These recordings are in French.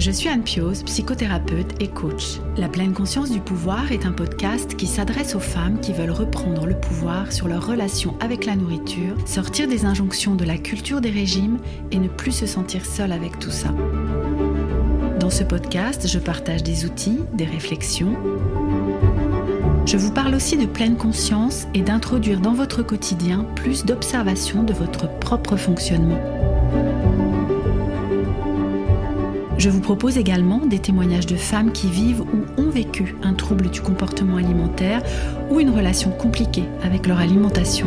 Je suis Anne Pioz, psychothérapeute et coach. La pleine conscience du pouvoir est un podcast qui s'adresse aux femmes qui veulent reprendre le pouvoir sur leur relation avec la nourriture, sortir des injonctions de la culture des régimes et ne plus se sentir seule avec tout ça. Dans ce podcast, je partage des outils, des réflexions. Je vous parle aussi de pleine conscience et d'introduire dans votre quotidien plus d'observation de votre propre fonctionnement. Je vous propose également des témoignages de femmes qui vivent ou ont vécu un trouble du comportement alimentaire ou une relation compliquée avec leur alimentation.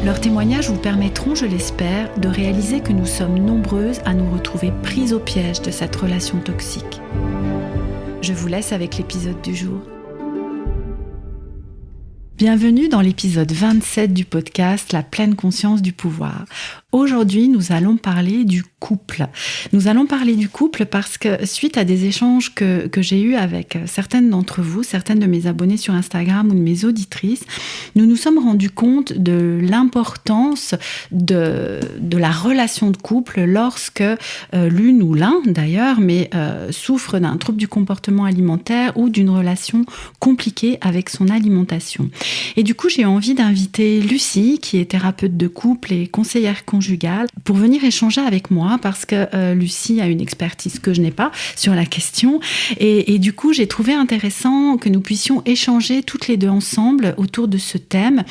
Leurs témoignages vous permettront, je l'espère, de réaliser que nous sommes nombreuses à nous retrouver prises au piège de cette relation toxique. Je vous laisse avec l'épisode du jour. Bienvenue dans l'épisode 27 du podcast La pleine conscience du pouvoir. Aujourd'hui, nous allons parler du couple. Nous allons parler du couple parce que suite à des échanges que j'ai eus avec certaines d'entre vous, certaines de mes abonnés sur Instagram ou de mes auditrices, nous nous sommes rendus compte de l'importance de la relation de couple lorsque l'une ou l'un d'ailleurs, souffre d'un trouble du comportement alimentaire ou d'une relation compliquée avec son alimentation. Et du coup, j'ai envie d'inviter Lucie, qui est thérapeute de couple et conseillère conjugale, pour venir échanger avec moi parce que Lucie a une expertise que je n'ai pas sur la question. Et du coup, j'ai trouvé intéressant que nous puissions échanger toutes les deux ensemble autour de ce thème,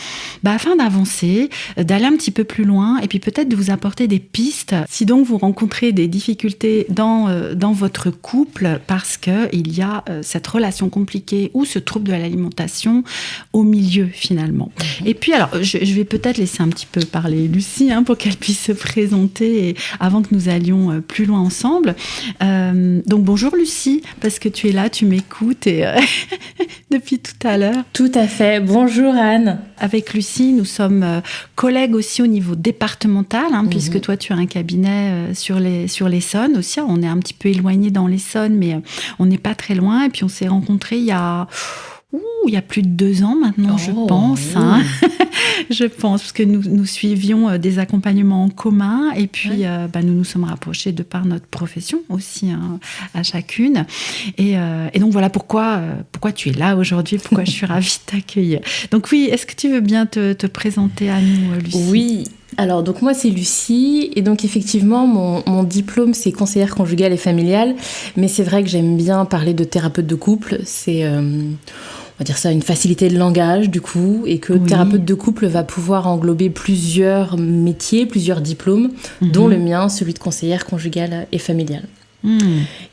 afin d'avancer, d'aller un petit peu plus loin et puis peut-être de vous apporter des pistes si donc vous rencontrez des difficultés dans votre couple parce qu'il y a cette relation compliquée ou ce trouble de l'alimentation au milieu finalement. Et puis alors, je vais peut-être laisser un petit peu parler Lucie pour qu'elle puisse se présenter avant que nous allions plus loin ensemble. Donc bonjour Lucie, parce que tu es là, tu m'écoutes et depuis tout à l'heure. Tout à fait, bonjour Anne. Avec Lucie, nous sommes collègues aussi au niveau départemental, puisque toi tu as un cabinet sur l'Essonne aussi. On est un petit peu éloigné dans l'Essonne, mais on n'est pas très loin. Et puis on s'est rencontrés il y a plus de 2 ans maintenant, je pense. Je pense, parce que nous suivions des accompagnements en commun et puis nous nous sommes rapprochés de par notre profession aussi à chacune. Et donc voilà pourquoi tu es là aujourd'hui, pourquoi je suis ravie de t'accueillir. Donc oui, est-ce que tu veux bien te présenter à nous, Lucie ? Oui. Alors, donc moi, c'est Lucie, et donc effectivement, mon diplôme, c'est conseillère conjugale et familiale, mais c'est vrai que j'aime bien parler de thérapeute de couple, c'est, on va dire ça, une facilité de langage, du coup, et que thérapeute de couple va pouvoir englober plusieurs métiers, plusieurs diplômes, dont le mien, celui de conseillère conjugale et familiale.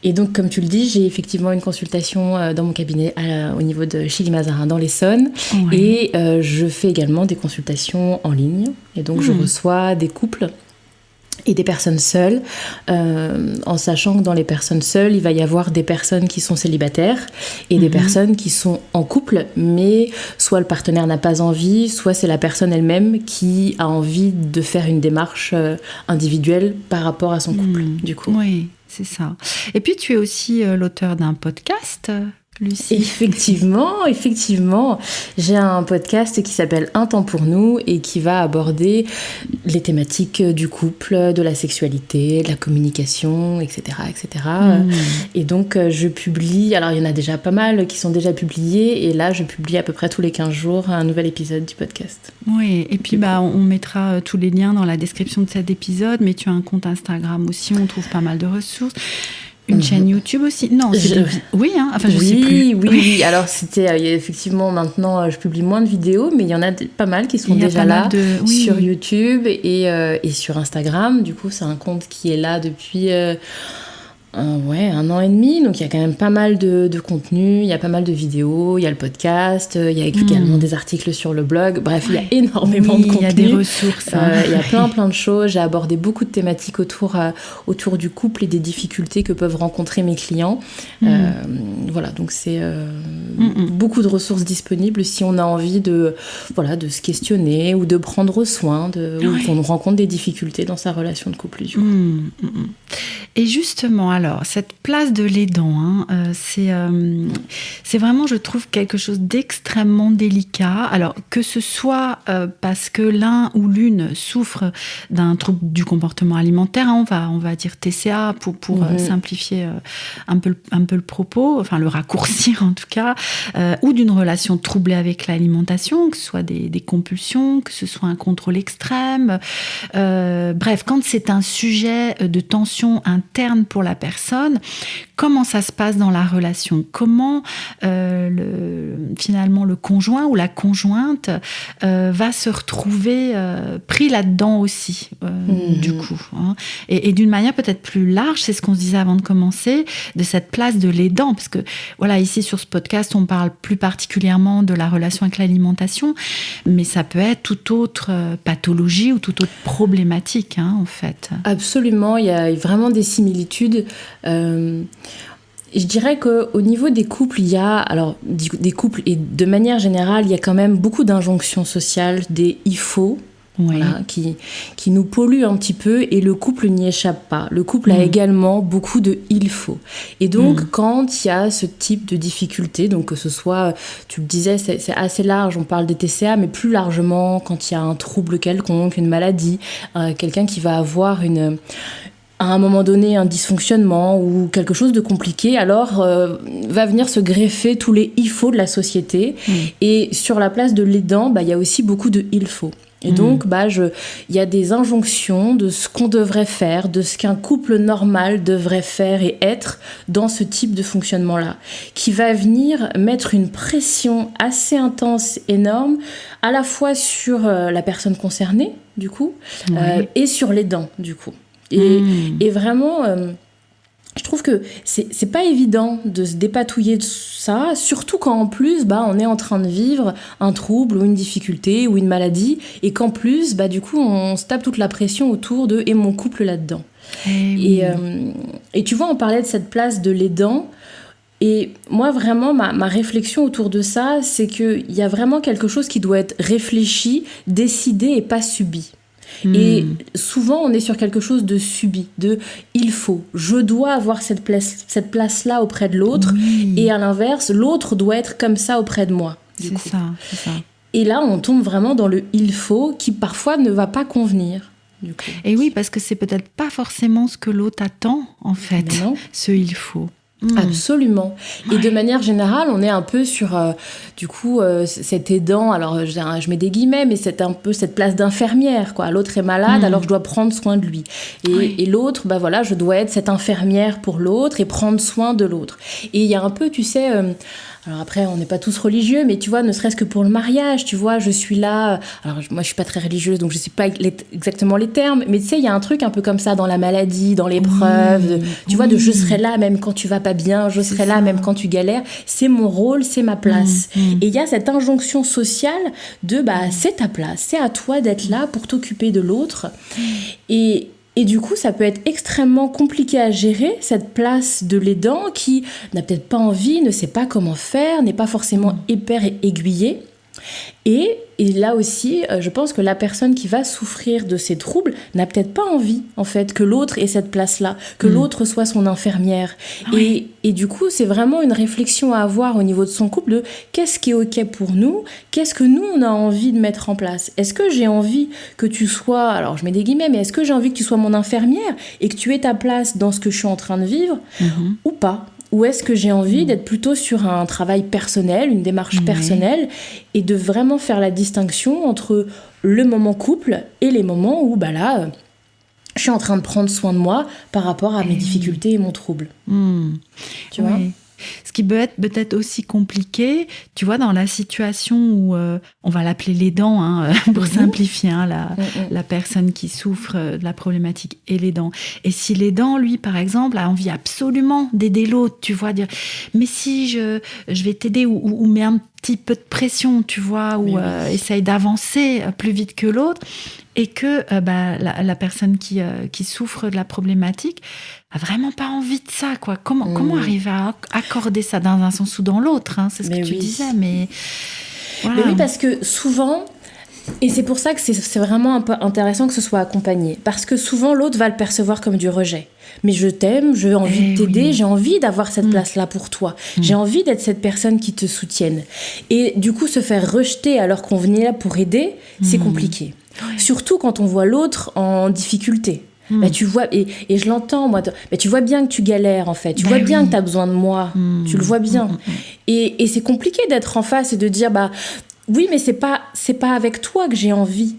Et donc, comme tu le dis, j'ai effectivement une consultation dans mon cabinet au niveau de Chilly-Mazarin dans l'Essonne. Et je fais également des consultations en ligne. Et donc, je reçois des couples et des personnes seules, en sachant que dans les personnes seules, il va y avoir des personnes qui sont célibataires et des personnes qui sont en couple, mais soit le partenaire n'a pas envie, soit c'est la personne elle-même qui a envie de faire une démarche individuelle par rapport à son couple, du coup. Oui, c'est ça. Et puis, tu es aussi l'auteur d'un podcast, Lucie. Effectivement, j'ai un podcast qui s'appelle Un temps pour nous et qui va aborder les thématiques du couple, de la sexualité, de la communication, etc. Et donc je publie, alors il y en a déjà pas mal qui sont déjà publiés, et là je publie à peu près tous les 15 jours un nouvel épisode du podcast. Oui, et puis on mettra tous les liens dans la description de cet épisode, mais tu as un compte Instagram aussi, on trouve pas mal de ressources. Une chaîne YouTube aussi ? Non, je sais plus. Oui. Alors, effectivement, maintenant, je publie moins de vidéos, mais il y en a pas mal qui sont déjà là sur YouTube et sur Instagram. Du coup, c'est un compte qui est là depuis 1 an et demi, donc il y a quand même pas mal de contenu, il y a pas mal de vidéos, il y a le podcast, il y a également des articles sur le blog, bref, il y a énormément de contenu. Il y a des ressources. Il y a plein de choses, j'ai abordé beaucoup de thématiques autour du couple et des difficultés que peuvent rencontrer mes clients. Voilà, donc c'est beaucoup de ressources disponibles si on a envie de se questionner ou de prendre soin, ou qu'on rencontre des difficultés dans sa relation de couple. Et justement, alors, cette place de l'aidant, c'est vraiment, je trouve, quelque chose d'extrêmement délicat. Alors, que ce soit parce que l'un ou l'une souffre d'un trouble du comportement alimentaire, on va dire TCA pour simplifier un peu le propos, enfin le raccourcir en tout cas, ou d'une relation troublée avec l'alimentation, que ce soit des compulsions, que ce soit un contrôle extrême. Bref, quand c'est un sujet de tension interne pour la personne, comment ça se passe dans la relation? Comment finalement le conjoint ou la conjointe va se retrouver pris là-dedans aussi, du coup. Hein. Et d'une manière peut-être plus large, c'est ce qu'on se disait avant de commencer, de cette place de l'aidant, parce que voilà, ici sur ce podcast, on parle plus particulièrement de la relation avec l'alimentation, mais ça peut être toute autre pathologie ou toute autre problématique, hein, en fait. Absolument, il y a vraiment des similitudes. Je dirais qu'au niveau des couples, il y a, alors des couples et de manière générale, il y a quand même beaucoup d'injonctions sociales, des « il faut ». Oui. Voilà, qui nous polluent un petit peu, et le couple n'y échappe pas. Le couple a également beaucoup de « il faut ». Et donc, quand il y a ce type de difficulté, donc que ce soit, tu le disais, c'est assez large, on parle des TCA, mais plus largement, quand il y a un trouble quelconque, une maladie, quelqu'un qui va avoir à un moment donné un dysfonctionnement ou quelque chose de compliqué, alors va venir se greffer tous les « il faut » de la société. Et sur la place de l'aidant, il y a aussi beaucoup de « il faut ». Et donc, il y a des injonctions de ce qu'on devrait faire, de ce qu'un couple normal devrait faire et être dans ce type de fonctionnement-là, qui va venir mettre une pression assez intense, énorme, à la fois sur la personne concernée, du coup, et sur l'aidant, du coup. Et vraiment... je trouve que c'est pas évident de se dépatouiller de ça, surtout quand en plus on est en train de vivre un trouble ou une difficulté ou une maladie, et qu'en plus du coup on se tape toute la pression autour de « et mon couple là-dedans ». Et tu vois, on parlait de cette place de l'aidant, et moi vraiment ma réflexion autour de ça, c'est qu'il y a vraiment quelque chose qui doit être réfléchi, décidé et pas subi. Et souvent, on est sur quelque chose de subi, de « il faut », je dois avoir cette place-là auprès de l'autre, et à l'inverse, l'autre doit être comme ça auprès de moi. C'est ça. Et là, on tombe vraiment dans le « il faut » qui parfois ne va pas convenir. Du coup. Et oui, parce que c'est peut-être pas forcément ce que l'autre attend, en fait, ce « il faut ». Absolument. Et de manière générale, on est un peu sur, du coup, cet aidant, alors je mets des guillemets, mais c'est un peu cette place d'infirmière, quoi. L'autre est malade, alors je dois prendre soin de lui. Et l'autre, je dois être cette infirmière pour l'autre et prendre soin de l'autre. Et il y a un peu, tu sais... alors après, on n'est pas tous religieux, mais tu vois, ne serait-ce que pour le mariage, tu vois, je suis là... Alors moi, je suis pas très religieuse, donc je sais pas exactement les termes, mais tu sais, il y a un truc un peu comme ça dans la maladie, dans l'épreuve, tu vois, de je serai là même quand tu vas pas bien, je serai là même quand tu galères. C'est mon rôle, c'est ma place. Et il y a cette injonction sociale de, c'est ta place, c'est à toi d'être là pour t'occuper de l'autre. Et du coup, ça peut être extrêmement compliqué à gérer, cette place de l'aidant qui n'a peut-être pas envie, ne sait pas comment faire, n'est pas forcément hyper aiguillé. Et là aussi, je pense que la personne qui va souffrir de ces troubles n'a peut-être pas envie, en fait, que l'autre ait cette place-là, que l'autre soit son infirmière. Et du coup, c'est vraiment une réflexion à avoir au niveau de son couple de qu'est-ce qui est OK pour nous, qu'est-ce que nous, on a envie de mettre en place. Est-ce que j'ai envie que tu sois, alors je mets des guillemets, mais est-ce que j'ai envie que tu sois mon infirmière et que tu aies ta place dans ce que je suis en train de vivre ou pas ? Ou est-ce que j'ai envie d'être plutôt sur un travail personnel, une démarche personnelle, et de vraiment faire la distinction entre le moment couple et les moments où, je suis en train de prendre soin de moi par rapport à mes difficultés et mon trouble. Tu vois ? Ce qui peut être peut-être aussi compliqué, tu vois, dans la situation où on va l'appeler l'aidant, pour simplifier, la personne qui souffre de la problématique et l'aidant. Et si l'aidant, lui, par exemple, a envie absolument d'aider l'autre, tu vois, dire mais si je vais t'aider ou met un petit peu de pression, tu vois, ou essaye d'avancer plus vite que l'autre, et que la personne qui souffre de la problématique a vraiment pas envie de ça, quoi. Comment arriver à accorder ça dans un sens ou dans l'autre, hein, c'est ce que tu disais, mais voilà. Mais oui, parce que souvent, Et c'est pour ça que c'est vraiment un peu intéressant que ce soit accompagné. Parce que souvent, l'autre va le percevoir comme du rejet. Mais je t'aime, j'ai envie de t'aider, j'ai envie d'avoir cette place-là pour toi. J'ai envie d'être cette personne qui te soutienne. Et du coup, se faire rejeter alors qu'on venait là pour aider, c'est compliqué. Surtout quand on voit l'autre en difficulté. Bah, tu vois, et je l'entends, moi, bah, tu vois bien que tu galères, en fait. Tu vois bien que tu as besoin de moi. Tu le vois bien. Et c'est compliqué d'être en face et de dire, bah, oui, mais c'est pas avec toi que j'ai envie.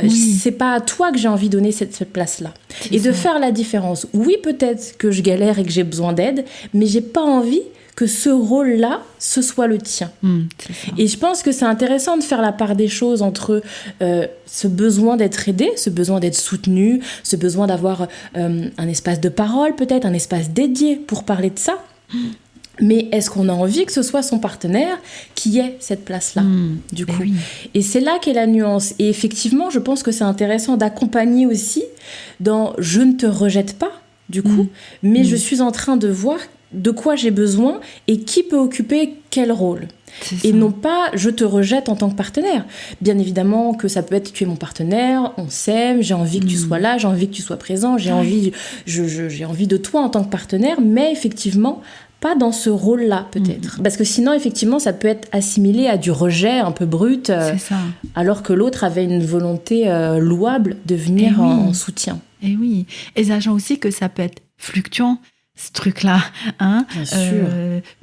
C'est pas à toi que j'ai envie de donner cette place-là. Et de faire la différence. Oui, peut-être que je galère et que j'ai besoin d'aide, mais j'ai pas envie que ce rôle-là, ce soit le tien. Et je pense que c'est intéressant de faire la part des choses entre ce besoin d'être aidé, ce besoin d'être soutenu, ce besoin d'avoir un espace de parole peut-être, un espace dédié pour parler de ça. Mais est-ce qu'on a envie que ce soit son partenaire qui ait cette place-là, du coup ? Et c'est là qu'est la nuance. Et effectivement, je pense que c'est intéressant d'accompagner aussi dans « je ne te rejette pas », du coup, mais je suis en train de voir de quoi j'ai besoin et qui peut occuper quel rôle. Et non pas je te rejette en tant que partenaire. Bien évidemment que ça peut être tu es mon partenaire, on s'aime, j'ai envie que tu sois là, j'ai envie que tu sois présent, j'ai envie de toi en tant que partenaire, mais effectivement pas dans ce rôle-là peut-être. Parce que sinon effectivement ça peut être assimilé à du rejet un peu brut, alors que l'autre avait une volonté louable de venir en soutien. Et oui, et sachant aussi que ça peut être fluctuant. Ce truc-là, hein. Bien sûr.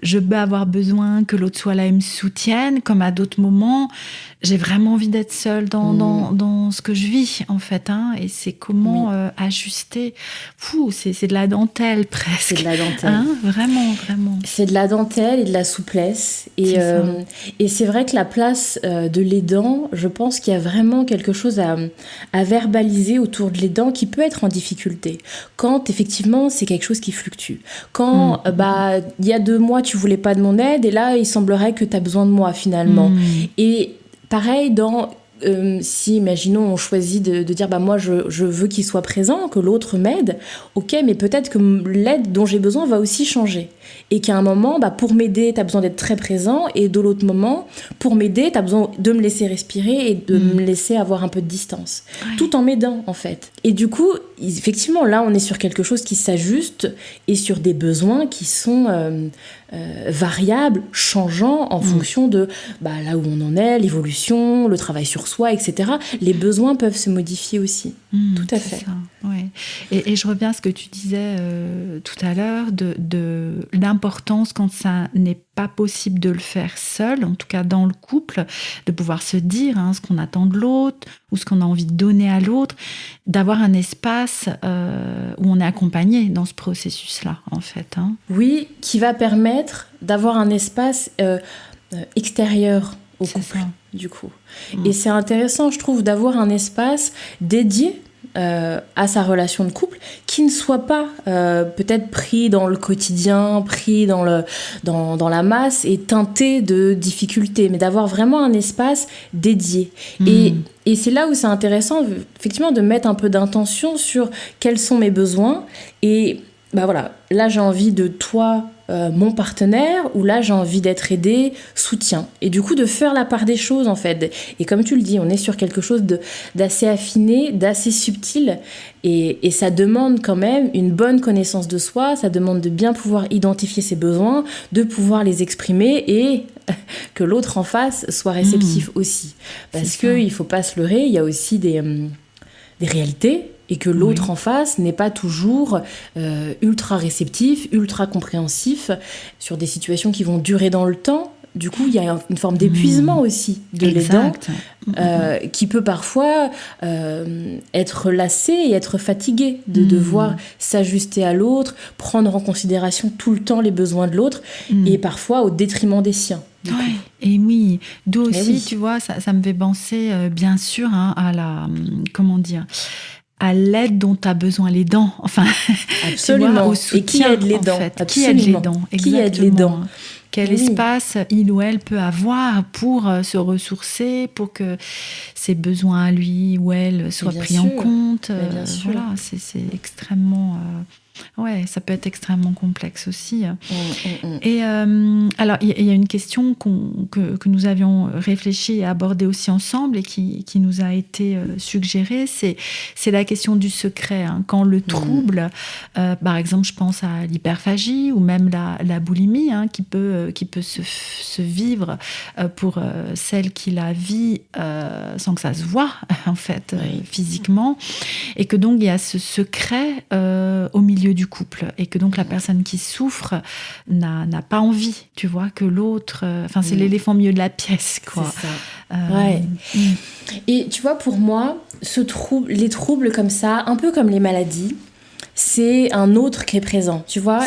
Je peux avoir besoin que l'autre soit là et me soutienne, comme à d'autres moments, j'ai vraiment envie d'être seule dans ce que je vis, en fait, hein. Et c'est comment ajuster. C'est de la dentelle, presque. C'est de la dentelle. Hein, vraiment, vraiment. C'est de la dentelle et de la souplesse. Et c'est vrai que la place de l'aidant, je pense qu'il y a vraiment quelque chose à verbaliser autour de l'aidant qui peut être en difficulté. Quand, effectivement, c'est quelque chose qui fluctue. Quand, il y a 2 mois, tu voulais pas de mon aide, et là, il semblerait que tu as besoin de moi, finalement. Et pareil, si, imaginons, on choisit de dire, moi, je veux qu'il soit présent, que l'autre m'aide, ok, mais peut-être que l'aide dont j'ai besoin va aussi changer. Et qu'à un moment, pour m'aider, tu as besoin d'être très présent, et de l'autre moment, pour m'aider, tu as besoin de me laisser respirer et de me laisser avoir un peu de distance. Tout en m'aidant, en fait. Et du coup, effectivement, là, on est sur quelque chose qui s'ajuste et sur des besoins qui sont variables, changeants en fonction de là où on en est, l'évolution, le travail sur soi, etc. Les besoins peuvent se modifier aussi. Tout à fait. Ça, ouais. Et je reviens à ce que tu disais tout à l'heure de l'importance quand ça n'est pas possible de le faire seul, en tout cas dans le couple, de pouvoir se dire ce qu'on attend de l'autre ou ce qu'on a envie de donner à l'autre, d'avoir un espace où on est accompagné dans ce processus-là, en fait. Hein. Oui, qui va permettre d'avoir un espace extérieur au couple, du coup. Et c'est intéressant, je trouve, d'avoir un espace dédié à sa relation de couple, qui ne soit pas peut-être pris dans le quotidien, pris dans la masse et teinté de difficultés, mais d'avoir vraiment un espace dédié. Et c'est là où c'est intéressant, effectivement, de mettre un peu d'intention sur quels sont mes besoins. Et là j'ai envie de toi, mon partenaire, ou là j'ai envie d'être aidée, soutien. Et du coup de faire la part des choses en fait. Et comme tu le dis, on est sur quelque chose d'assez affiné, d'assez subtil, et ça demande quand même une bonne connaissance de soi, ça demande de bien pouvoir identifier ses besoins, de pouvoir les exprimer et que l'autre en face soit réceptif aussi. Parce qu'il ne faut pas se leurrer, il y a aussi des réalités, et que l'autre en face n'est pas toujours ultra réceptif, ultra compréhensif sur des situations qui vont durer dans le temps. Du coup, il y a une forme d'épuisement aussi de l'aidant qui peut parfois être lassé et être fatigué de devoir s'ajuster à l'autre, prendre en considération tout le temps les besoins de l'autre et parfois au détriment des siens. Et oui, d'où aussi, tu vois, ça me fait penser bien sûr à la... comment dire, à l'aide dont a besoin l'aidant, enfin, absolument. Tu vois, au soutien, et qui aide l'aidant, en fait. Absolument. Qui aide l'aidant, qui aide l'aidant. Quel espace il ou elle peut avoir pour se ressourcer, pour que ses besoins à lui ou elle soient pris en compte. Bien sûr. Voilà, c'est extrêmement Ouais, ça peut être extrêmement complexe aussi. Et alors, il y a une question que nous avions réfléchi et abordée aussi ensemble et qui nous a été suggérée, c'est la question du secret. Hein. Quand le trouble, par exemple, je pense à l'hyperphagie ou même la boulimie, hein, qui peut se vivre pour celle qui la vit sans que ça se voit, en fait, physiquement. Et que donc, il y a ce secret au milieu du couple et que donc la personne qui souffre n'a pas envie, tu vois, que l'autre... c'est l'éléphant au milieu de la pièce, quoi. C'est ça. Et tu vois, pour moi, les troubles comme ça, un peu comme les maladies, c'est un autre qui est présent, tu vois.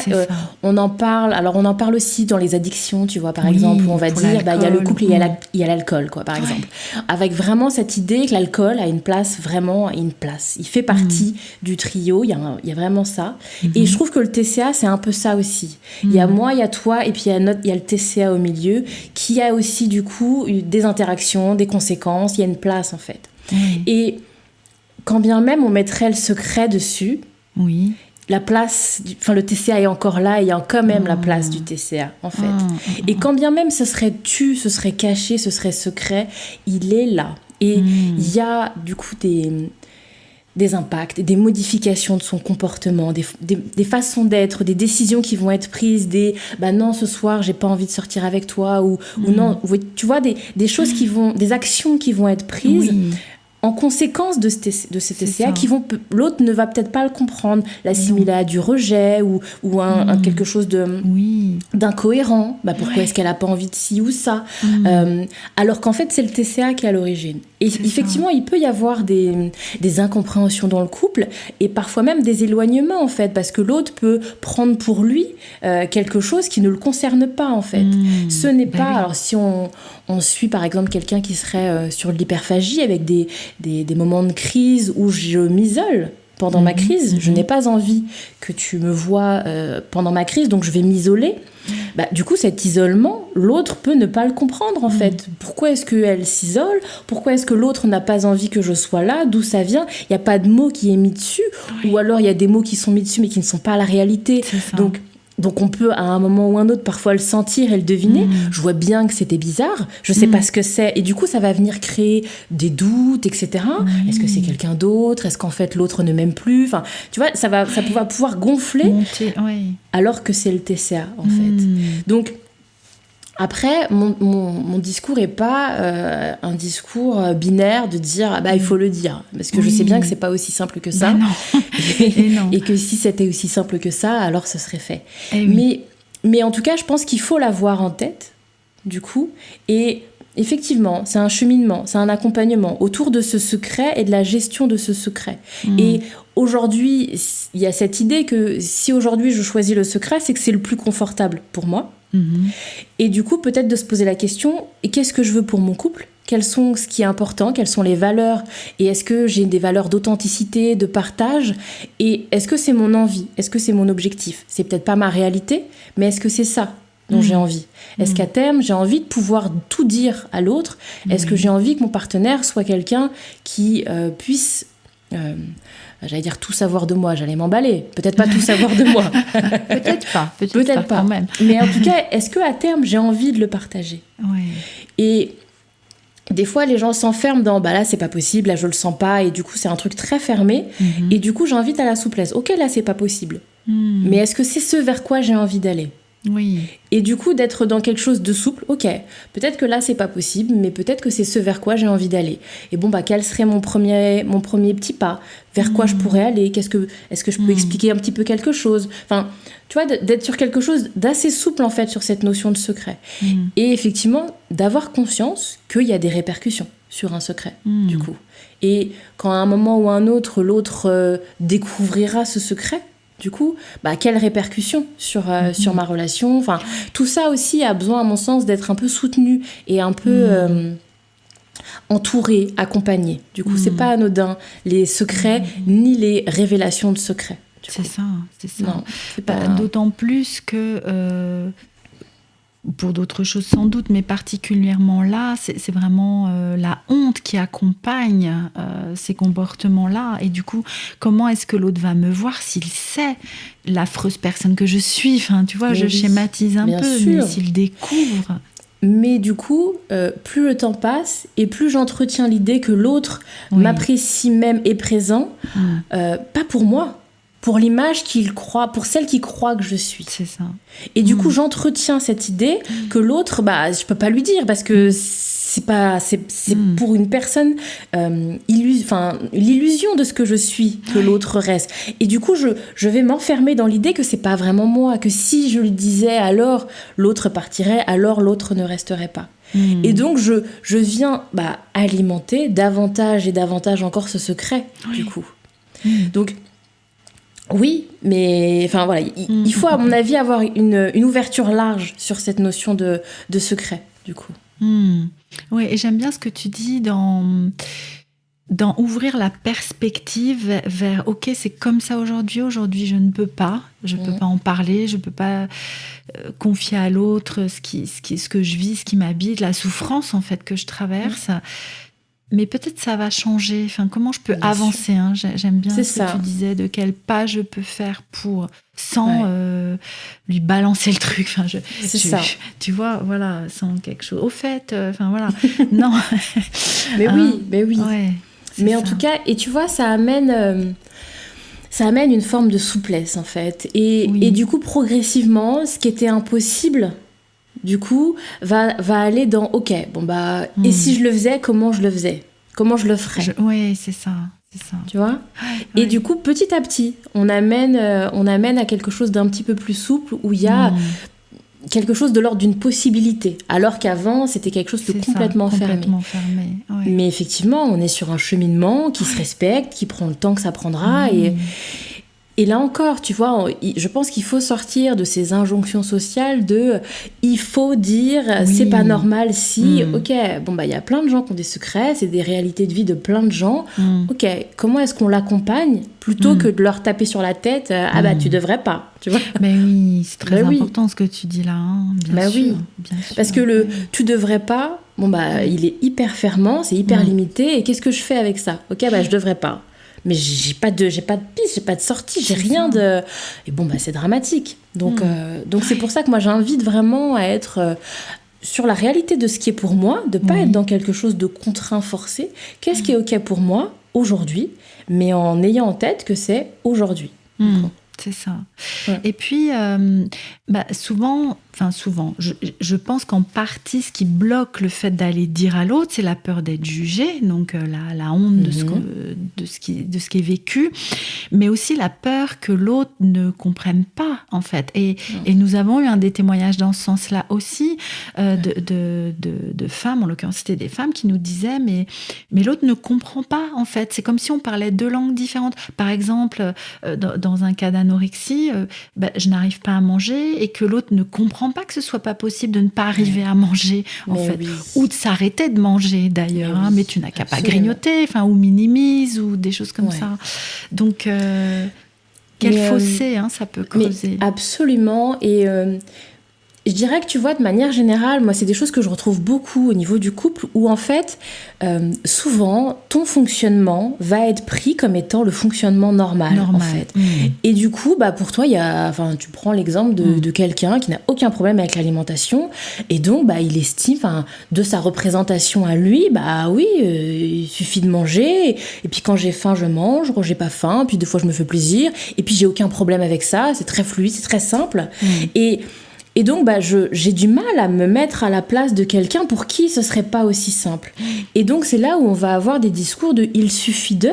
On en parle. Alors, on en parle aussi dans les addictions, tu vois, par exemple, où on va dire, il y a le couple et il y a l'alcool, quoi, par exemple. Avec vraiment cette idée que l'alcool a une place. Il fait partie du trio, il y a vraiment ça. Et je trouve que le TCA, c'est un peu ça aussi. Il y a moi, il y a toi, et puis il y a le TCA au milieu, qui a aussi, du coup, des interactions, des conséquences. Il y a une place, en fait. Et quand bien même on mettrait le secret dessus, la place, le TCA est encore là, et il y a quand même la place du TCA, en fait. Et quand bien même ce serait caché, ce serait secret, il est là. Et il y a du coup des impacts, des modifications de son comportement, des façons d'être, des décisions qui vont être prises, non, ce soir, j'ai pas envie de sortir avec toi, ou non, tu vois, des choses des actions qui vont être prises. En conséquence de ces TCA, l'autre ne va peut-être pas le comprendre, l'assimiler à du rejet ou quelque chose d'incohérent. Pourquoi est-ce qu'elle n'a pas envie de ci ou ça alors qu'en fait, c'est le TCA qui est à l'origine. Et effectivement, il peut y avoir des incompréhensions dans le couple et parfois même des éloignements, en fait, parce que l'autre peut prendre pour lui quelque chose qui ne le concerne pas, en fait. Ce n'est pas... Alors, si on suit, par exemple, quelqu'un qui serait sur l'hyperphagie avec des moments de crise où je m'isole pendant ma crise, je n'ai pas envie que tu me vois pendant ma crise, donc je vais m'isoler. Du coup, cet isolement, l'autre peut ne pas le comprendre, en fait. Pourquoi est-ce qu'elle s'isole ? Pourquoi est-ce que l'autre n'a pas envie que je sois là ? D'où ça vient ? Il n'y a pas de mot qui est mis dessus, ou alors il y a des mots qui sont mis dessus mais qui ne sont pas la réalité. Donc on peut à un moment ou un autre parfois le sentir et le deviner. Je vois bien que c'était bizarre, je sais pas ce que c'est. Et du coup, ça va venir créer des doutes, etc. Est-ce que c'est quelqu'un d'autre ? Est-ce qu'en fait l'autre ne m'aime plus ? Enfin, tu vois, ça va pouvoir gonfler alors que c'est le TCA, en fait. Donc, après, mon discours n'est pas un discours binaire de dire il faut le dire. Parce que je sais bien que ce n'est pas aussi simple que ça. Et que si c'était aussi simple que ça, alors ce serait fait. Mais en tout cas, je pense qu'il faut l'avoir en tête, du coup. Et effectivement, c'est un cheminement, c'est un accompagnement autour de ce secret et de la gestion de ce secret. Et aujourd'hui, il y a cette idée que si aujourd'hui je choisis le secret, c'est que c'est le plus confortable pour moi. Et du coup, peut-être de se poser la question, et qu'est-ce que je veux pour mon couple ? Quels sont ce qui est important ? Quelles sont les valeurs ? Et est-ce que j'ai des valeurs d'authenticité, de partage ? Et est-ce que c'est mon envie ? Est-ce que c'est mon objectif ? C'est peut-être pas ma réalité, mais est-ce que c'est ça dont j'ai envie ? Est-ce qu'à terme, j'ai envie de pouvoir tout dire à l'autre ? Est-ce que j'ai envie que mon partenaire soit quelqu'un qui puisse... j'allais dire tout savoir de moi, j'allais m'emballer. Peut-être pas tout savoir de moi. Peut-être pas quand même. Mais en tout cas, est-ce qu'à terme, j'ai envie de le partager ? Et des fois, les gens s'enferment dans là, c'est pas possible, là, je le sens pas. Et du coup, c'est un truc très fermé. Et du coup, j'invite à la souplesse. Ok, là, c'est pas possible. Mais est-ce que c'est ce vers quoi j'ai envie d'aller ? Et du coup, d'être dans quelque chose de souple, ok, peut-être que là, c'est pas possible, mais peut-être que c'est ce vers quoi j'ai envie d'aller. Et quel serait mon premier petit pas ? Vers quoi je pourrais aller ? Est-ce que je peux expliquer un petit peu quelque chose ? Enfin, tu vois, d'être sur quelque chose d'assez souple, en fait, sur cette notion de secret. Et effectivement, d'avoir conscience qu'il y a des répercussions sur un secret, du coup. Et quand à un moment ou à un autre, l'autre découvrira ce secret, du coup, quelles répercussions sur ma relation ? Enfin, tout ça aussi a besoin, à mon sens, d'être un peu soutenu et un peu entouré, accompagné. Du coup, c'est pas anodin, les secrets ni les révélations de secrets. C'est ça. Non, c'est pas... D'autant plus que pour d'autres choses sans doute, mais particulièrement là, c'est vraiment la honte qui accompagne ces comportements-là. Et du coup, comment est-ce que l'autre va me voir s'il sait l'affreuse personne que je suis? Enfin, tu vois, je schématise un peu, mais s'il découvre... Mais du coup, plus le temps passe et plus j'entretiens l'idée que l'autre m'apprécie même et présent, pas pour moi, pour l'image qu'il croit, pour celle qui croit que je suis. C'est ça. Et du coup, j'entretiens cette idée que l'autre, je peux pas lui dire parce que c'est pour une personne l'illusion de ce que je suis que l'autre reste. Et du coup, je vais m'enfermer dans l'idée que c'est pas vraiment moi, que si je le disais, alors l'autre partirait, alors l'autre ne resterait pas. Et donc, je viens alimenter davantage et davantage encore ce secret, du coup. Donc, oui, mais enfin voilà, il faut à mon avis avoir une ouverture large sur cette notion de secret, du coup. Oui, et j'aime bien ce que tu dis dans ouvrir la perspective vers ok, c'est comme ça aujourd'hui je ne peux pas, peux pas en parler, je peux pas confier à l'autre ce que je vis, ce qui m'habite, la souffrance en fait que je traverse. Mais peut-être ça va changer. Enfin, comment je peux avancer, hein. J'aime bien ce que tu disais, de quel pas je peux faire sans lui balancer le truc. Enfin, tu vois, voilà, sans quelque chose. Au fait, enfin voilà. Non. Mais oui. Ouais, mais en tout cas, et tu vois, ça amène une forme de souplesse en fait. Et du coup, progressivement, ce qui était impossible, du coup, va aller dans ok, et si je le faisais, comment je le faisais, comment je le ferais. Oui, c'est ça. Tu vois. Et du coup, petit à petit, on amène à quelque chose d'un petit peu plus souple où il y a quelque chose de l'ordre d'une possibilité, alors qu'avant c'était quelque chose de complètement fermé. Ouais. Mais effectivement, on est sur un cheminement qui se respecte, qui prend le temps que ça prendra et là encore, tu vois, je pense qu'il faut sortir de ces injonctions sociales de il faut dire c'est pas normal si, ok, y a plein de gens qui ont des secrets, c'est des réalités de vie de plein de gens, ok, comment est-ce qu'on l'accompagne plutôt que de leur taper sur la tête, tu devrais pas, tu vois. Mais oui, c'est très important ce que tu dis là, hein, bien sûr. Parce que tu devrais pas, il est hyper fermant, c'est hyper limité, et qu'est-ce que je fais avec ça? Ok, je devrais pas. Mais j'ai pas de piste, j'ai pas de sortie, j'ai rien de... Et c'est dramatique. Donc c'est pour ça que moi j'invite vraiment à être sur la réalité de ce qui est pour moi, de pas être dans quelque chose de contraint forcé. Qu'est-ce qui est ok pour moi aujourd'hui, mais en ayant en tête que c'est aujourd'hui. C'est ça. Ouais. Et puis, souvent, je pense qu'en partie, ce qui bloque le fait d'aller dire à l'autre, c'est la peur d'être jugé, donc la honte de ce qui est vécu, mais aussi la peur que l'autre ne comprenne pas, en fait. Et nous avons eu des témoignages dans ce sens-là aussi, de femmes, en l'occurrence, c'était des femmes qui nous disaient, mais l'autre ne comprend pas, en fait. C'est comme si on parlait deux langues différentes. Par exemple, dans un cas d'anorexie, je n'arrive pas à manger et que l'autre ne comprend pas que ce soit pas possible de ne pas arriver à manger, en fait. Ou de s'arrêter de manger, d'ailleurs. Mais tu n'as qu'à pas grignoter, ou minimise, ou des choses comme ça. Donc, quel fossé ça peut creuser. Mais absolument. Et je dirais que, tu vois, de manière générale, moi, c'est des choses que je retrouve beaucoup au niveau du couple où, en fait, souvent, ton fonctionnement va être pris comme étant le fonctionnement normal. En fait. Et du coup, pour toi, tu prends l'exemple de quelqu'un qui n'a aucun problème avec l'alimentation et donc, il estime, de sa représentation à lui, il suffit de manger et puis quand j'ai faim, je mange, quand j'ai pas faim, puis des fois, je me fais plaisir et puis j'ai aucun problème avec ça, c'est très fluide, c'est très simple. Et donc, j'ai du mal à me mettre à la place de quelqu'un pour qui ce serait pas aussi simple. Et donc, c'est là où on va avoir des discours de « il suffit de ».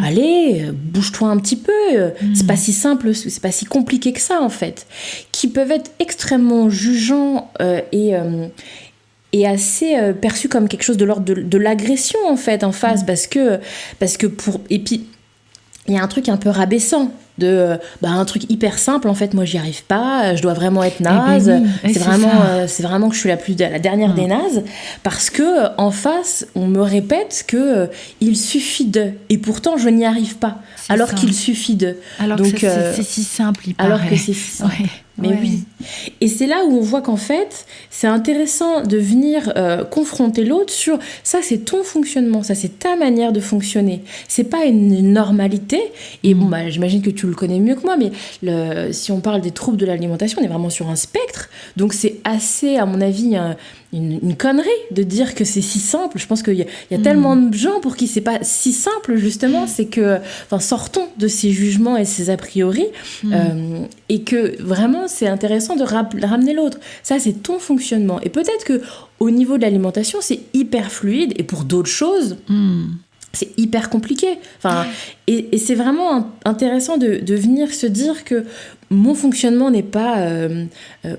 Allez, bouge-toi un petit peu. C'est pas si simple, c'est pas si compliqué que ça, en fait. Qui peuvent être extrêmement jugeants et assez perçus comme quelque chose de l'ordre de l'agression, en fait, en face. Parce que et puis, il y a un truc un peu rabaissant un truc hyper simple, en fait, moi j'y arrive pas, je dois vraiment être naze, c'est vraiment que je suis la dernière des nazes, parce que en face, on me répète que il suffit de, et pourtant je n'y arrive pas, alors qu'il suffit de. Alors donc, que c'est si simple, il paraît. Alors que c'est si simple. Ouais. Mais oui. Et c'est là où on voit qu'en fait, c'est intéressant de venir confronter l'autre sur ça, c'est ton fonctionnement, ça, c'est ta manière de fonctionner. C'est pas une normalité. Et bon, j'imagine que tu le connais mieux que moi, mais si on parle des troubles de l'alimentation, on est vraiment sur un spectre. Donc c'est assez, à mon avis, une connerie de dire que c'est si simple. Je pense qu'il y a tellement de gens pour qui c'est pas si simple, justement. C'est que, sortons de ces jugements et ces a priori, et que vraiment, c'est intéressant de ramener l'autre. Ça, c'est ton fonctionnement. Et peut-être que au niveau de l'alimentation, c'est hyper fluide, et pour d'autres choses, c'est hyper compliqué. Et c'est vraiment intéressant de venir se dire que mon fonctionnement n'est pas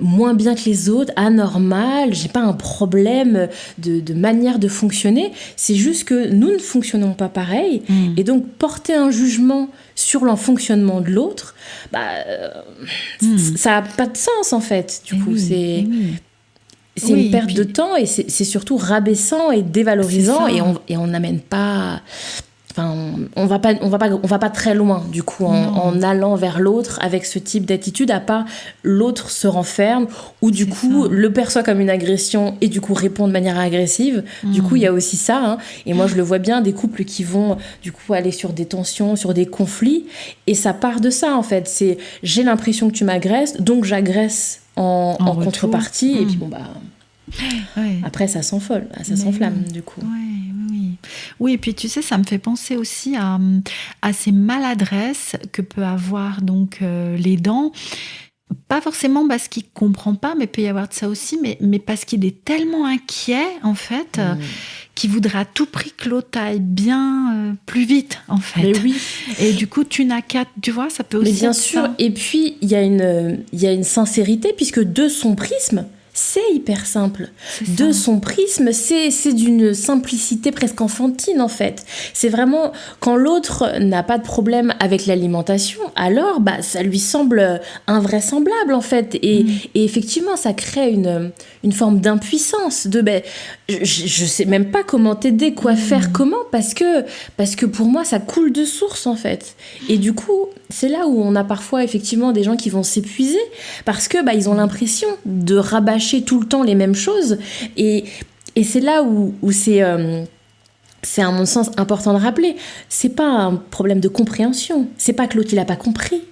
moins bien que les autres, anormal, j'ai pas un problème de manière de fonctionner, c'est juste que nous ne fonctionnons pas pareil, et donc porter un jugement sur le fonctionnement de l'autre, ça n'a pas de sens en fait, du coup, c'est une perte de temps, et c'est surtout rabaissant et dévalorisant, et on n'amène pas... on va pas très loin du coup en allant vers l'autre avec ce type d'attitude, à part l'autre se renferme ou du coup le perçoit comme une agression et du coup répond de manière agressive. Du coup il y a aussi ça, hein. Et moi je le vois bien, des couples qui vont du coup aller sur des tensions, sur des conflits, et ça part de ça en fait, c'est j'ai l'impression que tu m'agresses, donc j'agresse en contrepartie, et puis après ça s'enflamme du coup. Oui, et puis tu sais, ça me fait penser aussi à ces maladresses que peut avoir donc l'aidant. Pas forcément parce qu'il ne comprend pas, mais peut y avoir de ça aussi, mais parce qu'il est tellement inquiet, en fait, qu'il voudrait à tout prix que l'autre aille bien plus vite, en fait. Mais oui. Et du coup, tu n'as qu'à... Tu vois, ça peut aussi... Mais bien sûr, ça. Et puis, il y a une sincérité, puisque de son prisme, c'est hyper simple. De son prisme, c'est d'une simplicité presque enfantine, en fait. C'est vraiment, quand l'autre n'a pas de problème avec l'alimentation, alors ça lui semble invraisemblable, en fait. Et effectivement, ça crée une forme d'impuissance, je sais même pas comment t'aider, quoi faire, comment, parce que pour moi, ça coule de source, en fait. Et du coup, c'est là où on a parfois, effectivement, des gens qui vont s'épuiser, parce que ils ont l'impression de rabâcher tout le temps les mêmes choses, et c'est là où c'est à mon sens important de rappeler, c'est pas un problème de compréhension, c'est pas que l'autre il a pas compris.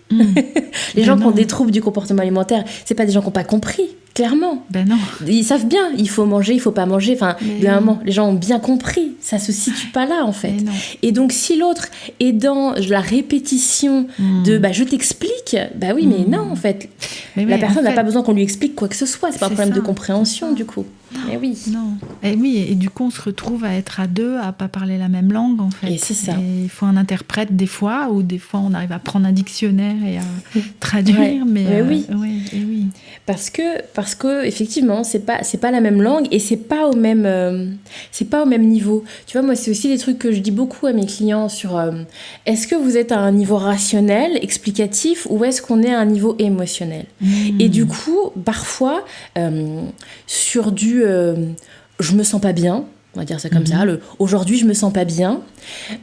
Les gens qui ont des troubles du comportement alimentaire, c'est pas des gens qui ont pas compris, clairement. Non. Ils savent bien, il faut manger, il faut pas manger, évidemment, les gens ont bien compris, ça se situe pas là en fait. Et donc si l'autre est dans la répétition de je t'explique, mais non en fait, la personne n'a pas besoin qu'on lui explique quoi que ce soit, c'est pas un problème de compréhension du coup. Mais oui. Non. Et du coup on se retrouve à être à deux, à pas parler la même langue en fait. Et c'est ça. Et il faut un interprète des fois, ou des fois on arrive à prendre un dictionnaire et à traduire, mais oui. Parce que effectivement c'est pas la même langue, et c'est pas au même niveau. Tu vois, moi c'est aussi des trucs que je dis beaucoup à mes clients sur est-ce que vous êtes à un niveau rationnel, explicatif, ou est-ce qu'on est à un niveau émotionnel. Et du coup parfois sur du je me sens pas bien, on va dire ça comme ça, aujourd'hui je me sens pas bien,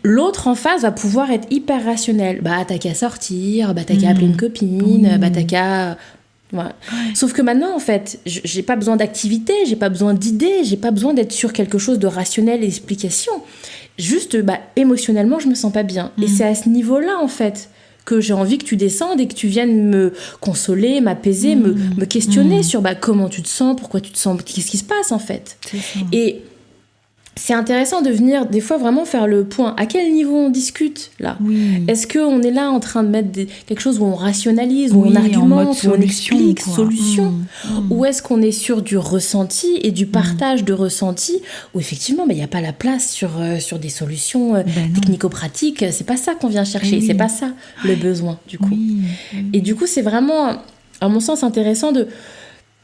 l'autre en face va pouvoir être hyper rationnel, t'as qu'à sortir, t'as qu'à appeler une copine, t'as qu'à... Voilà. Sauf que maintenant en fait j'ai pas besoin d'activité, j'ai pas besoin d'idées, j'ai pas besoin d'être sur quelque chose de rationnel et d'explication, juste émotionnellement je me sens pas bien, et c'est à ce niveau là en fait que j'ai envie que tu descendes et que tu viennes me consoler, m'apaiser, me questionner sur comment tu te sens, pourquoi tu te sens, qu'est-ce qui se passe en fait. Et c'est intéressant de venir des fois vraiment faire le point. À quel niveau on discute là ? Est-ce qu'on est là en train de mettre quelque chose où on rationalise, où on argumente, où on explique, solution, ou est-ce qu'on est sur du ressenti et du partage de ressenti, où effectivement il n'y a pas la place sur des solutions technico-pratiques. C'est pas ça qu'on vient chercher, c'est pas ça le besoin du coup. Et du coup c'est vraiment à mon sens intéressant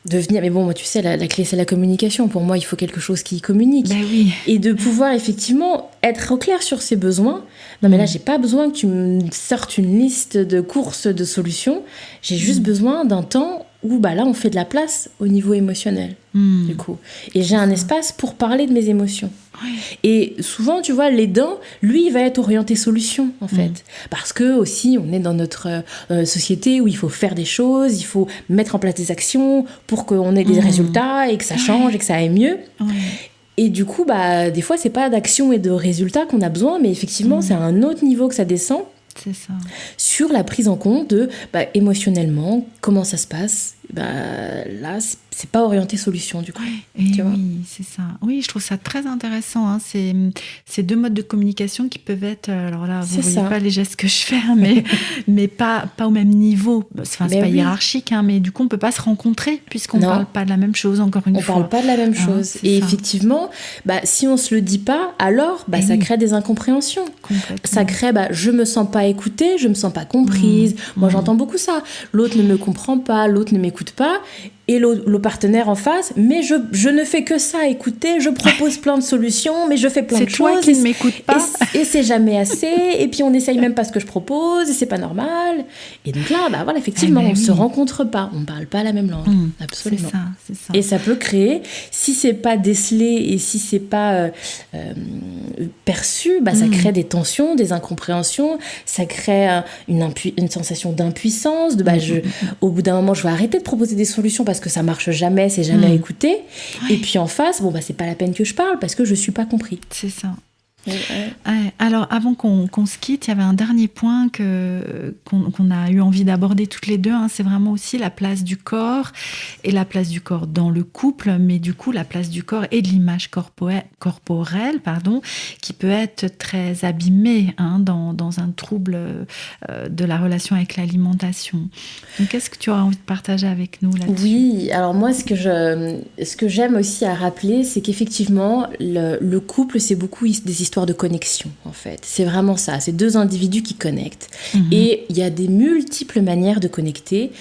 venir... Mais bon, moi, tu sais, la clé, c'est la communication. Pour moi, il faut quelque chose qui communique. Ben oui. Et de pouvoir, effectivement, être au clair sur ses besoins. Non, mais là, j'ai pas besoin que tu me sortes une liste de courses, de solutions. J'ai juste besoin d'un temps où, là, on fait de la place au niveau émotionnel, du coup. Et j'ai un espace pour parler de mes émotions. Ouais. Et souvent, tu vois, l'aidant, lui, il va être orienté solution, en fait. Parce que, aussi, on est dans notre société où il faut faire des choses, il faut mettre en place des actions pour qu'on ait des résultats et que ça change et que ça aille mieux. Ouais. Et du coup, des fois, c'est pas d'action et de résultats qu'on a besoin, mais effectivement, c'est à un autre niveau que ça descend. C'est ça. Sur la prise en compte de, émotionnellement, comment ça se passe. Là, c'est pas orienté solution, du coup. Et tu vois. oui, c'est ça. Oui, je trouve ça très intéressant. Hein. C'est deux modes de communication qui peuvent être... Alors là, vous ne voyez pas les gestes que je fais, mais pas au même niveau. Enfin, c'est pas hiérarchique, hein, mais du coup, on ne peut pas se rencontrer puisqu'on ne parle pas de la même chose, encore une fois. On ne parle pas de la même chose. Et effectivement, si on ne se le dit pas, alors ça crée des incompréhensions. Ça crée, je ne me sens pas écoutée, je ne me sens pas comprise. Moi, j'entends beaucoup ça. L'autre ne me comprend pas, l'autre ne m'écoute pas. Et le partenaire en face, mais je ne fais que ça, écoutez, je propose plein de solutions, mais je fais plein de choses. C'est toi qui ne m'écoutes pas. Et c'est jamais assez, et puis on n'essaye même pas ce que je propose, et c'est pas normal. Et donc là, effectivement, on ne se rencontre pas, on ne parle pas la même langue. Absolument. C'est ça. Et ça peut créer, si c'est pas décelé et si c'est pas perçu, ça crée des tensions, des incompréhensions, ça crée une sensation d'impuissance, au bout d'un moment, je vais arrêter de proposer des solutions parce que ça marche jamais, c'est jamais écouté. Ouais. Et puis en face, c'est pas la peine que je parle parce que je suis pas compris. C'est ça. Ouais. Alors, avant qu'on se quitte, il y avait un dernier point qu'on a eu envie d'aborder toutes les deux. Hein. C'est vraiment aussi la place du corps et la place du corps dans le couple, mais du coup, la place du corps et de l'image corporelle, qui peut être très abîmée dans un trouble de la relation avec l'alimentation. Donc, qu'est-ce que tu auras envie de partager avec nous là-dessus ? Oui, alors moi, ce que j'aime aussi à rappeler, c'est qu'effectivement, le couple, c'est beaucoup des histoires de connexion, en fait. C'est vraiment ça, c'est deux individus qui connectent. Et il y a des multiples manières de connecter.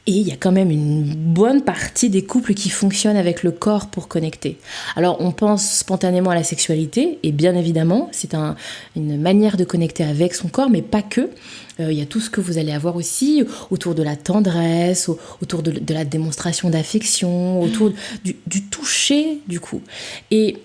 Et il y a quand même une bonne partie des couples qui fonctionnent avec le corps pour connecter. Alors, on pense spontanément à la sexualité, et bien évidemment, c'est une manière de connecter avec son corps, mais pas que. Il y a tout ce que vous allez avoir aussi autour de la tendresse, autour de la démonstration d'affection, autour du toucher, du coup. Et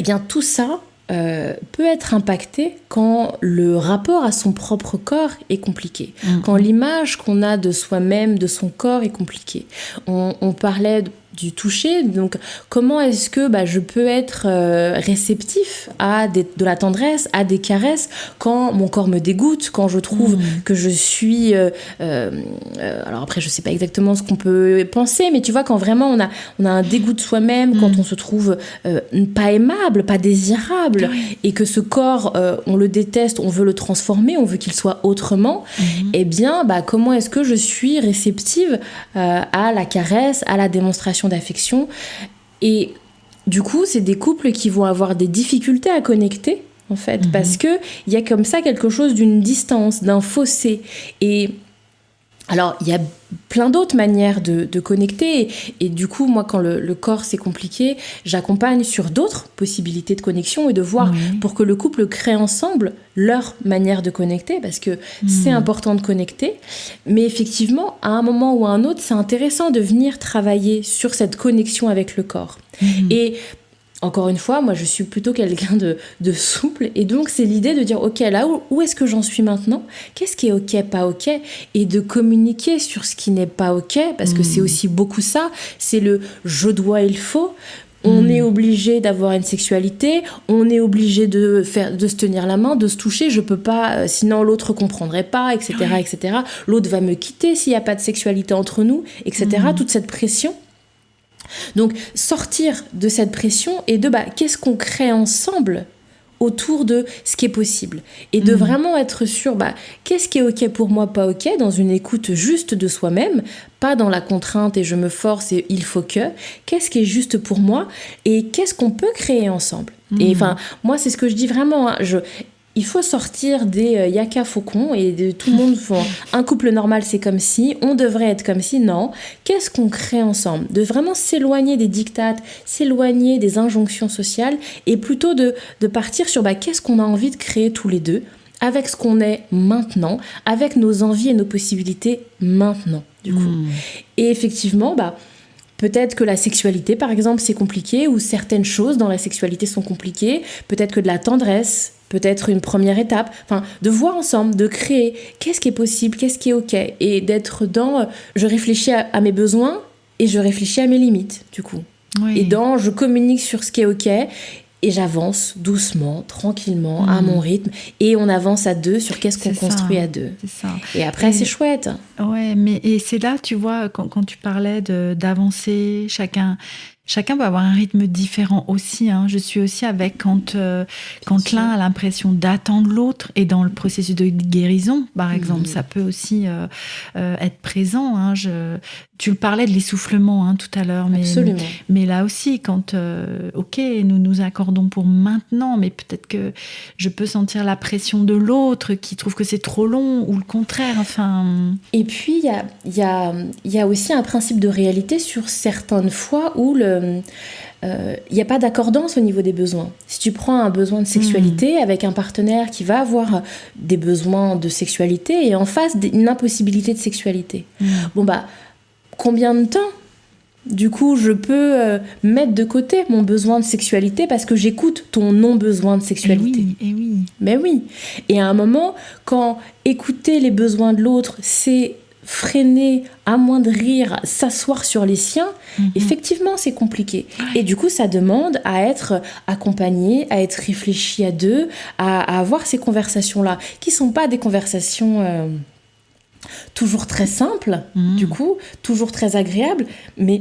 bien, tout ça peut être impacté quand le rapport à son propre corps est compliqué, quand l'image qu'on a de soi-même, de son corps est compliquée. On parlait du toucher, donc comment est-ce que je peux être réceptif à de la tendresse, à des caresses quand mon corps me dégoûte, quand je trouve que je suis alors après je sais pas exactement ce qu'on peut penser, mais tu vois, quand vraiment on a un dégoût de soi-même, quand on se trouve pas aimable, pas désirable, et que ce corps on le déteste, on veut le transformer, on veut qu'il soit autrement, et bien comment est-ce que je suis réceptive à la caresse, à la démonstration d'affection. Et du coup, c'est des couples qui vont avoir des difficultés à connecter, en fait, parce qu'il y a comme ça quelque chose d'une distance, d'un fossé. Et alors, il y a plein d'autres manières de connecter. Et du coup, moi, quand le corps, c'est compliqué, j'accompagne sur d'autres possibilités de connexion et de voir pour que le couple crée ensemble leur manière de connecter, parce que c'est important de connecter. Mais effectivement, à un moment ou à un autre, c'est intéressant de venir travailler sur cette connexion avec le corps. Et encore une fois, moi, je suis plutôt quelqu'un de souple. Et donc, c'est l'idée de dire, OK, là, où est-ce que j'en suis maintenant ? Qu'est-ce qui est OK, pas OK ? Et de communiquer sur ce qui n'est pas OK, parce que c'est aussi beaucoup ça. C'est le « je dois, il faut ». On est obligé d'avoir une sexualité, on est obligé de se tenir la main, de se toucher. Je peux pas, sinon l'autre comprendrait pas, etc., etc. L'autre va me quitter s'il n'y a pas de sexualité entre nous, etc. Toute cette pression. Donc, sortir de cette pression et de qu'est-ce qu'on crée ensemble autour de ce qui est possible. Et de vraiment être sûr, qu'est-ce qui est OK pour moi, pas OK, dans une écoute juste de soi-même, pas dans la contrainte et je me force et il faut que. Qu'est-ce qui est juste pour moi et qu'est-ce qu'on peut créer ensemble ? Et enfin, moi, c'est ce que je dis vraiment. il faut sortir des yaka faucons et de tout le monde font un couple normal, c'est comme si, on devrait être comme si, non. Qu'est-ce qu'on crée ensemble? De vraiment s'éloigner des dictates, s'éloigner des injonctions sociales et plutôt de partir sur qu'est-ce qu'on a envie de créer tous les deux avec ce qu'on est maintenant, avec nos envies et nos possibilités maintenant, du coup. Et effectivement, peut-être que la sexualité, par exemple, c'est compliqué, ou certaines choses dans la sexualité sont compliquées, peut-être que de la tendresse, peut-être une première étape, de voir ensemble, de créer qu'est-ce qui est possible, qu'est-ce qui est ok, et d'être dans je réfléchis à mes besoins et je réfléchis à mes limites, du coup. Oui. Et dans je communique sur ce qui est ok, et j'avance doucement, tranquillement, à mon rythme, et on avance à deux sur qu'est-ce qu'on construit à deux. C'est ça. Et après, c'est chouette. Ouais, et c'est là, tu vois, quand tu parlais d'avancer, chacun peut avoir un rythme différent aussi. Je suis aussi avec quand l'un a l'impression d'attendre l'autre, et dans le processus de guérison, par exemple, ça peut aussi être présent. Tu le parlais de l'essoufflement tout à l'heure, mais là aussi, quand nous nous accordons pour maintenant, mais peut-être que je peux sentir la pression de l'autre qui trouve que c'est trop long, ou le contraire. Et puis il y a aussi un principe de réalité sur certaines fois où il n'y a pas d'accordance au niveau des besoins. Si tu prends un besoin de sexualité avec un partenaire qui va avoir des besoins de sexualité et en face une impossibilité de sexualité, combien de temps du coup je peux mettre de côté mon besoin de sexualité parce que j'écoute ton non-besoin de sexualité. Et oui. Mais oui. Et à un moment, quand écouter les besoins de l'autre, c'est freiner, amoindrir, s'asseoir sur les siens, effectivement, c'est compliqué. Ouais. Et du coup, ça demande à être accompagné, à être réfléchi à deux, à avoir ces conversations-là, qui ne sont pas des conversations toujours très simples, du coup, toujours très agréables, mais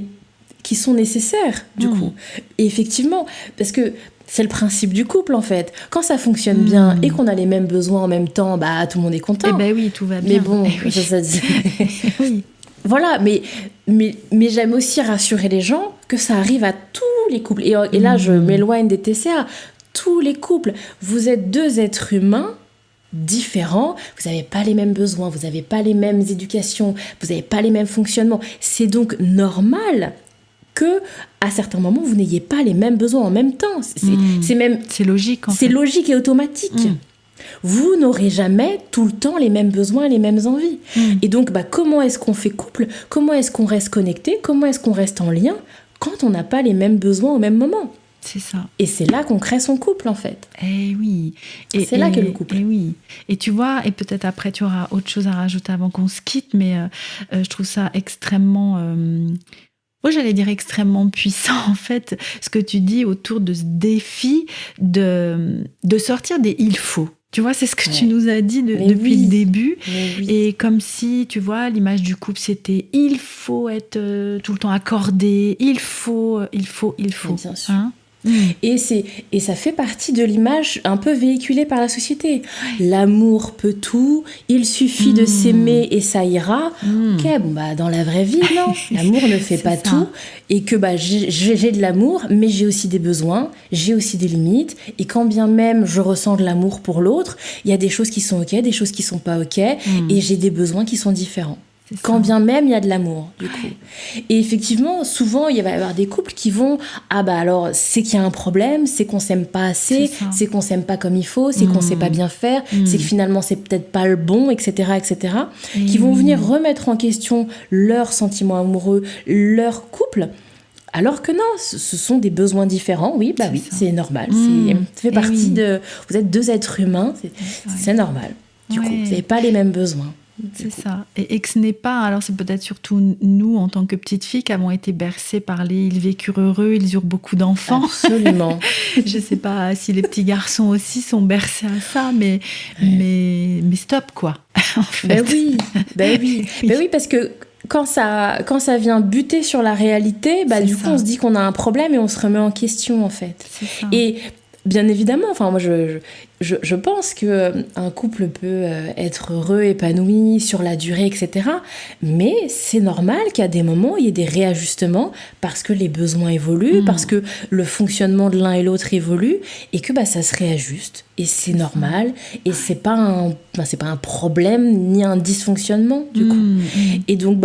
qui sont nécessaires, du coup. Et effectivement, parce que c'est le principe du couple, en fait. Quand ça fonctionne bien et qu'on a les mêmes besoins en même temps, tout le monde est content. Oui, tout va bien. Mais bon, ça dit. Oui. Voilà, mais j'aime aussi rassurer les gens que ça arrive à tous les couples. Et là, je m'éloigne des TCA. Tous les couples, vous êtes deux êtres humains différents, vous n'avez pas les mêmes besoins, vous n'avez pas les mêmes éducations, vous n'avez pas les mêmes fonctionnements. C'est donc normal que à certains moments vous n'ayez pas les mêmes besoins en même temps. C'est logique. C'est logique et automatique. Vous n'aurez jamais tout le temps les mêmes besoins et les mêmes envies. Et donc, comment est-ce qu'on fait couple? Comment est-ce qu'on reste connecté? Comment est-ce qu'on reste en lien quand on n'a pas les mêmes besoins au même moment? C'est ça. Et c'est là qu'on crée son couple, en fait. Eh oui. C'est là qu'est le couple. Et oui. Et tu vois, et peut-être après tu auras autre chose à rajouter avant qu'on se quitte, mais je trouve ça extrêmement... Moi, j'allais dire extrêmement puissant, en fait, ce que tu dis autour de ce défi de sortir des « il faut ». Tu vois, c'est ce que tu nous as dit depuis le début. Et comme si, tu vois, l'image du couple, c'était « il faut être tout le temps accordé, il faut ». Bien sûr. Et ça fait partie de l'image un peu véhiculée par la société. L'amour peut tout, il suffit de s'aimer et ça ira. Ok, dans la vraie vie, non. L'amour ne fait pas tout. Et que j'ai de l'amour, mais j'ai aussi des besoins, j'ai aussi des limites. Et quand bien même je ressens de l'amour pour l'autre, il y a des choses qui sont ok, des choses qui sont pas ok. Et j'ai des besoins qui sont différents. Quand bien même il y a de l'amour, du coup. Et effectivement, souvent, il va y avoir des couples qui vont alors, c'est qu'il y a un problème, c'est qu'on s'aime pas assez, c'est qu'on s'aime pas comme il faut, c'est qu'on sait pas bien faire, c'est que finalement, c'est peut-être pas le bon, etc., etc. Qui vont venir remettre en question leurs sentiments amoureux, leur couple. Alors que non, ce sont des besoins différents. Oui, c'est normal. Ça fait partie de... Vous êtes deux êtres humains, c'est normal. Du coup, vous n'avez pas les mêmes besoins. C'est ça. Et que ce n'est pas, alors c'est peut-être surtout nous, en tant que petites filles, qui avons été bercées par les « ils vécurent heureux, ils eurent beaucoup d'enfants ». Absolument. Je ne sais pas si les petits garçons aussi sont bercés à ça, mais stop, quoi. En fait. Oui, parce que quand ça vient buter sur la réalité, du coup, on se dit qu'on a un problème et on se remet en question, en fait. C'est ça. Et Bien évidemment, enfin moi je pense que un couple peut être heureux, épanoui sur la durée, etc. Mais c'est normal qu'il y a des moments où il y ait des réajustements parce que les besoins évoluent, parce que le fonctionnement de l'un et l'autre évolue et que ça se réajuste et c'est normal et c'est pas un problème ni un dysfonctionnement du coup. Et donc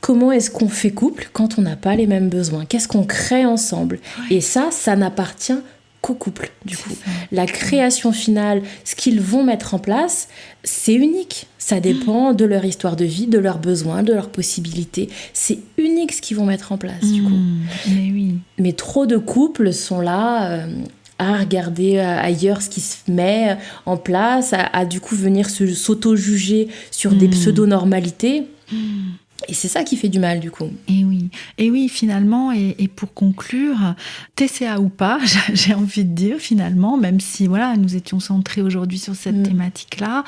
comment est-ce qu'on fait couple quand on n'a pas les mêmes besoins? Qu'est-ce qu'on crée ensemble? Et ça n'appartient qu'au couple, du coup. La création finale, ce qu'ils vont mettre en place, c'est unique. Ça dépend de leur histoire de vie, de leurs besoins, de leurs possibilités. C'est unique ce qu'ils vont mettre en place, du coup. Mais oui. Mais trop de couples sont là à regarder ailleurs ce qui se met en place, à du coup venir s'auto-juger sur des pseudo-normalités. Et c'est ça qui fait du mal, du coup. Et oui, finalement, et pour conclure, TCA ou pas, j'ai envie de dire, finalement, même si nous étions centrés aujourd'hui sur cette thématique-là,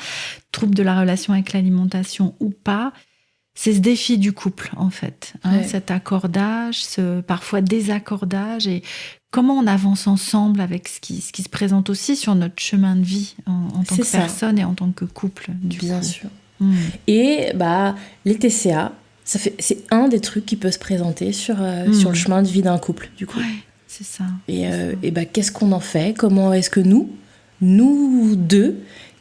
trouble de la relation avec l'alimentation ou pas, c'est ce défi du couple, en fait. Cet accordage, ce parfois désaccordage, et comment on avance ensemble avec ce qui se présente aussi sur notre chemin de vie en tant que personne et en tant que couple, du coup. Bien sûr. Et les TCA, c'est un des trucs qui peut se présenter sur le chemin de vie d'un couple, du coup. Ouais, c'est ça. Et qu'est-ce qu'on en fait? Comment est-ce que nous deux,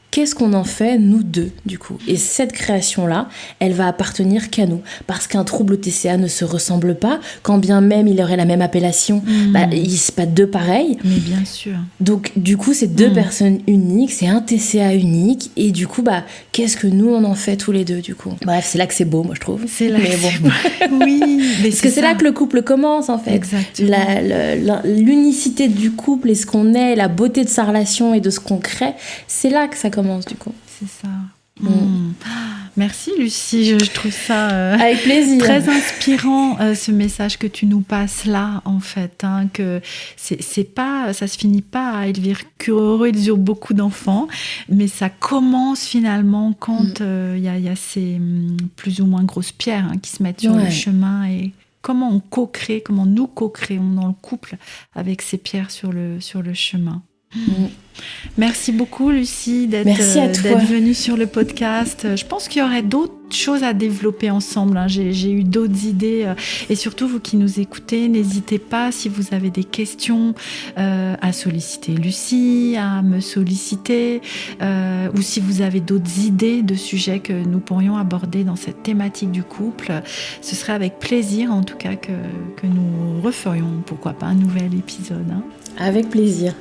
qu'est-ce qu'on en fait, nous deux, du coup? Et cette création-là, elle va appartenir qu'à nous. Parce qu'un trouble TCA ne se ressemble pas, quand bien même il aurait la même appellation, c'est pas deux pareils. Mais bien sûr. Donc, du coup, c'est deux personnes uniques, c'est un TCA unique, et du coup, qu'est-ce que nous, on en fait tous les deux, du coup? Bref, c'est là que c'est beau, moi, je trouve. C'est là oui. Mais parce que c'est là que le couple commence, en fait. Exactement. L'unicité du couple et ce qu'on est, la beauté de sa relation et de ce qu'on crée, c'est là que ça commence, du coup. C'est ça. Merci Lucie, je trouve ça avec plaisir. Très inspirant ce message que tu nous passes là, en fait, que c'est pas, ça se finit pas à Elvire Curero, ils eurent beaucoup d'enfants, mais ça commence finalement quand il y a ces plus ou moins grosses pierres qui se mettent sur le chemin, et comment on co-crée, comment nous co-créons dans le couple avec ces pierres sur le chemin. Merci beaucoup Lucie d'être venue sur le podcast. Je pense qu'il y aurait d'autres choses à développer ensemble. J'ai eu d'autres idées et surtout vous qui nous écoutez, n'hésitez pas si vous avez des questions à solliciter Lucie, à me solliciter ou si vous avez d'autres idées de sujets que nous pourrions aborder dans cette thématique du couple. Ce serait avec plaisir en tout cas que nous referions, pourquoi pas, un nouvel épisode. Avec plaisir.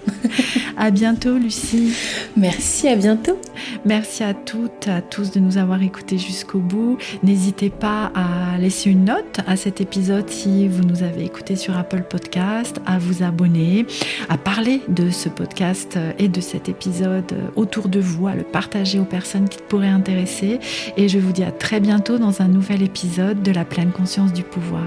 À bientôt, Lucie. Merci, à bientôt. Merci à toutes, à tous de nous avoir écoutés jusqu'au bout. N'hésitez pas à laisser une note à cet épisode si vous nous avez écoutés sur Apple Podcast, à vous abonner, à parler de ce podcast et de cet épisode autour de vous, à le partager aux personnes qui pourraient intéresser. Et je vous dis à très bientôt dans un nouvel épisode de La pleine conscience du pouvoir.